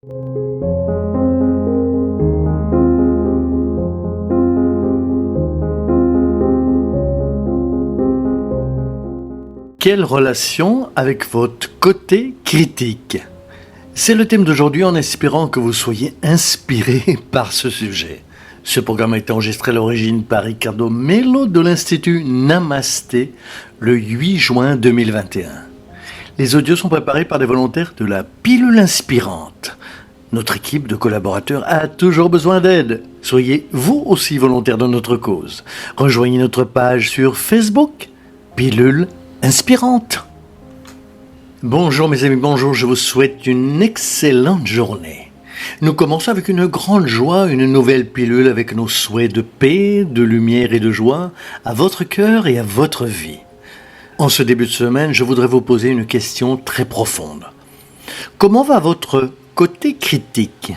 Quelle relation avec votre côté critique? C'est le thème d'aujourd'hui en espérant que vous soyez inspiré par ce sujet. Ce programme a été enregistré à l'origine par Ricardo Mello de l'Institut Namasté le 8 juin 2021. Les audios sont préparés par des volontaires de la Pilule Inspirante. Notre équipe de collaborateurs a toujours besoin d'aide. Soyez vous aussi volontaire de notre cause. Rejoignez notre page sur Facebook, Pilule Inspirante. Bonjour mes amis, bonjour, je vous souhaite une excellente journée. Nous commençons avec une grande joie, une nouvelle pilule avec nos souhaits de paix, de lumière et de joie à votre cœur et à votre vie. En ce début de semaine, je voudrais vous poser une question très profonde. Comment va votre côté critique?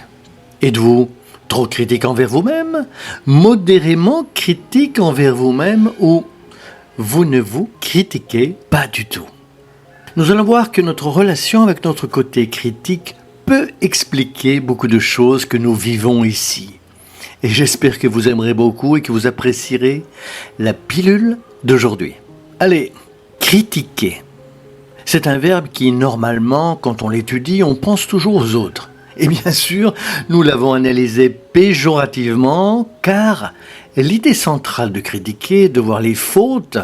Êtes-vous trop critique envers vous-même, modérément critique envers vous-même ou vous ne vous critiquez pas du tout? Nous allons voir que notre relation avec notre côté critique peut expliquer beaucoup de choses que nous vivons ici. Et j'espère que vous aimerez beaucoup et que vous apprécierez la pilule d'aujourd'hui. Allez, critiquer. C'est un verbe qui, normalement, quand on l'étudie, on pense toujours aux autres. Et bien sûr, nous l'avons analysé péjorativement, car l'idée centrale de critiquer, de voir les fautes,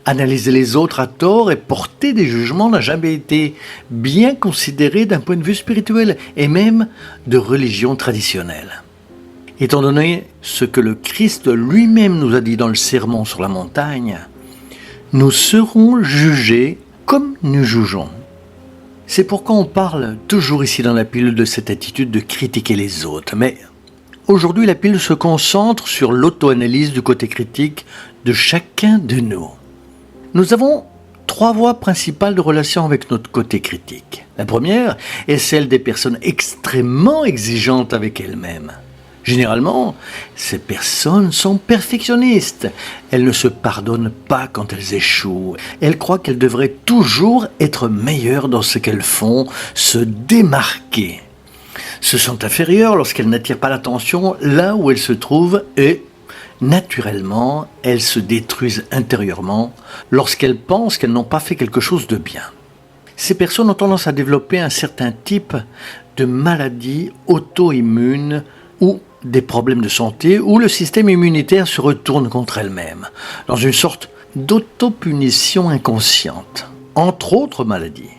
analyser les autres à tort et porter des jugements n'a jamais été bien considéré d'un point de vue spirituel et même de religion traditionnelle. Étant donné ce que le Christ lui-même nous a dit dans le Sermon sur la montagne, nous serons jugés comme nous jugeons. C'est pourquoi on parle toujours ici dans la pilule de cette attitude de critiquer les autres. Mais aujourd'hui, la pilule se concentre sur l'auto-analyse du côté critique de chacun de nous. Nous avons 3 voies principales de relation avec notre côté critique. La première est celle des personnes extrêmement exigeantes avec elles-mêmes. Généralement, ces personnes sont perfectionnistes. Elles ne se pardonnent pas quand elles échouent. Elles croient qu'elles devraient toujours être meilleures dans ce qu'elles font, se démarquer. Se sentent inférieures lorsqu'elles n'attirent pas l'attention là où elles se trouvent et, naturellement, elles se détruisent intérieurement lorsqu'elles pensent qu'elles n'ont pas fait quelque chose de bien. Ces personnes ont tendance à développer un certain type de maladie auto-immune ou des problèmes de santé où le système immunitaire se retourne contre elles-mêmes, dans une sorte d'autopunition inconsciente, entre autres maladies.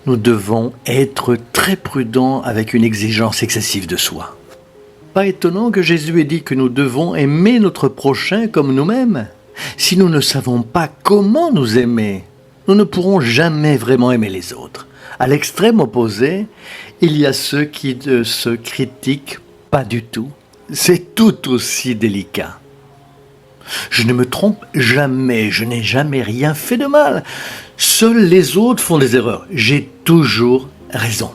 Nous devons être très prudents avec une exigence excessive de soi. Pas étonnant que Jésus ait dit que nous devons aimer notre prochain comme nous-mêmes. Si nous ne savons pas comment nous aimer, nous ne pourrons jamais vraiment aimer les autres. À l'extrême opposé, il y a ceux qui ne se critiquent pas du tout. C'est tout aussi délicat. Je ne me trompe jamais, je n'ai jamais rien fait de mal. Seuls les autres font des erreurs. J'ai toujours raison.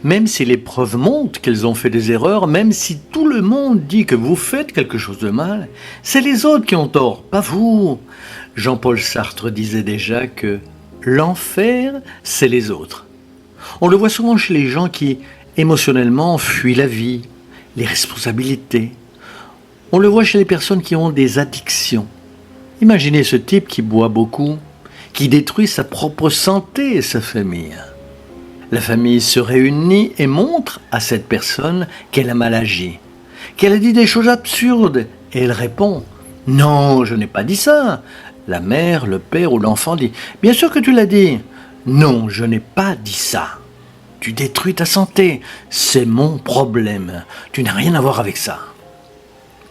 Même si les preuves montrent qu'elles ont fait des erreurs, même si tout le monde dit que vous faites quelque chose de mal, c'est les autres qui ont tort, pas vous. Jean-Paul Sartre disait déjà que l'enfer, c'est les autres. On le voit souvent chez les gens qui, émotionnellement, fuient la vie, les responsabilités. On le voit chez les personnes qui ont des addictions. Imaginez ce type qui boit beaucoup, qui détruit sa propre santé et sa famille. La famille se réunit et montre à cette personne qu'elle a mal agi, qu'elle a dit des choses absurdes, et elle répond « Non, je n'ai pas dit ça ». La mère, le père ou l'enfant dit « Bien sûr que tu l'as dit ». « Non, je n'ai pas dit ça. Tu détruis ta santé, c'est mon problème, tu n'as rien à voir avec ça ».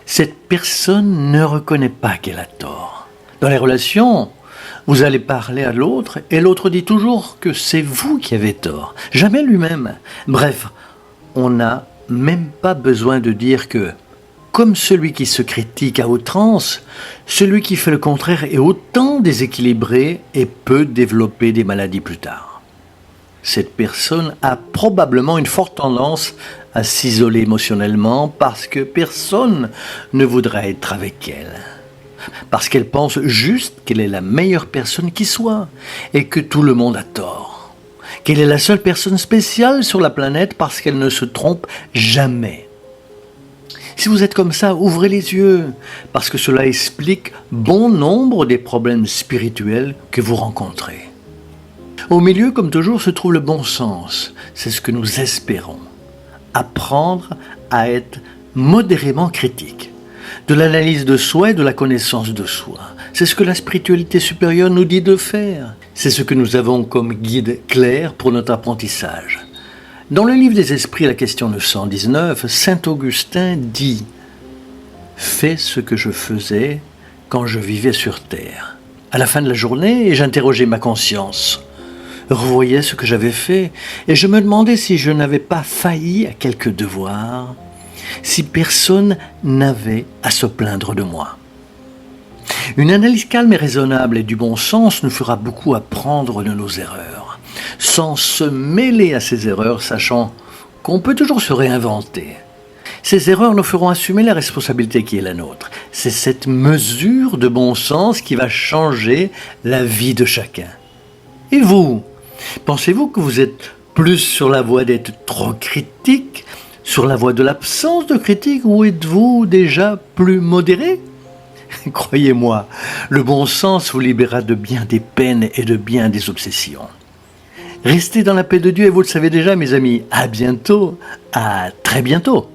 Cette personne ne reconnaît pas qu'elle a tort. Dans les relations, vous allez parler à l'autre et l'autre dit toujours que c'est vous qui avez tort, jamais lui-même. Bref, on n'a même pas besoin de dire que, comme celui qui se critique à outrance, celui qui fait le contraire est autant déséquilibré et peut développer des maladies plus tard. Cette personne a probablement une forte tendance à s'isoler émotionnellement parce que personne ne voudra être avec elle. Parce qu'elle pense juste qu'elle est la meilleure personne qui soit et que tout le monde a tort. qu'elle est la seule personne spéciale sur la planète parce qu'elle ne se trompe jamais. Si vous êtes comme ça, ouvrez les yeux, parce que cela explique bon nombre des problèmes spirituels que vous rencontrez. Au milieu, comme toujours, se trouve le bon sens. C'est ce que nous espérons. Apprendre à être modérément critique. De l'analyse de soi et de la connaissance de soi. C'est ce que la spiritualité supérieure nous dit de faire. C'est ce que nous avons comme guide clair pour notre apprentissage. Dans le livre des Esprits, la question 919, Saint Augustin dit « Fais ce que je faisais quand je vivais sur terre. » À la fin de la journée, j'interrogeais ma conscience. Revoyais ce que j'avais fait et je me demandais si je n'avais pas failli à quelque devoir, si personne n'avait à se plaindre de moi. Une analyse calme et raisonnable et du bon sens nous fera beaucoup apprendre de nos erreurs, sans se mêler à ces erreurs, sachant qu'on peut toujours se réinventer. Ces erreurs nous feront assumer la responsabilité qui est la nôtre. C'est cette mesure de bon sens qui va changer la vie de chacun. Et vous, pensez-vous que vous êtes plus sur la voie d'être trop critique, sur la voie de l'absence de critique, ou êtes-vous déjà plus modéré ? Croyez-moi, le bon sens vous libérera de bien des peines et de bien des obsessions. Restez dans la paix de Dieu et vous le savez déjà, mes amis. À bientôt, à très bientôt.